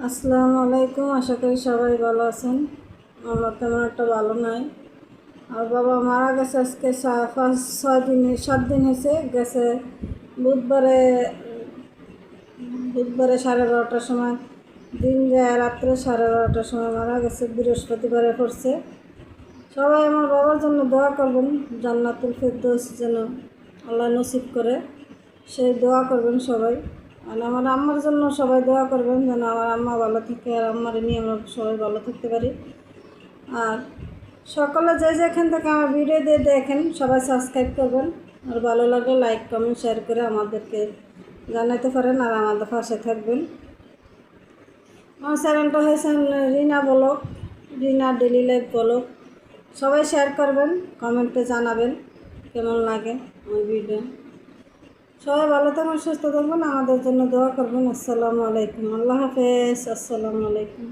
আসসালামু আলাইকুম। আশা করি সবাই ভালো আছেন। আমরা তেমন একটা ভালো নাই। আর বাবা মারা গেছে আজকে 5-6 দিন হয়েছে গেছে। বুধবারে বুধবারে 12:30টার সময় দিন যায়, রাত্রে 12:30টার সময় মারা গেছে। বৃহস্পতিবারে পড়ছে। সবাই আমার বাবার জন্য দোয়া করবেন, জান্নাতুল ফেরদৌস যেন আল্লাহ নসিব করে, সেই দোয়া করবেন সবাই। আর আমার আম্মার জন্য সবাই দোয়া করবেন যেন আমার আম্মা ভালো থাকে আর আম্মার নিয়ে আমরা সবাই ভালো থাকতে পারি। আর সকলে যে যেখান থেকে আমার ভিডিও দিয়ে দেখেন সবাই সাবস্ক্রাইব করবেন, আর ভালো লাগলে লাইক কমেন্ট শেয়ার করে আমাদেরকে জানাতে পারেন আর আমাদের পাশে থাকবেন। আমার চ্যানেলটা হয়েছে রিনা ব্লগ, রিনা ডেলি লাইফ ব্লগ। সবাই শেয়ার করবেন, কমেন্টে জানাবেন কেমন লাগে আমার ভিডিও। সবাই ভালো থাকবেন, সুস্থ থাকবেন, আমাদের জন্য দোয়া করবেন। আসসালামু আলাইকুম। আল্লাহ হাফেজ। আসসালামু আলাইকুম।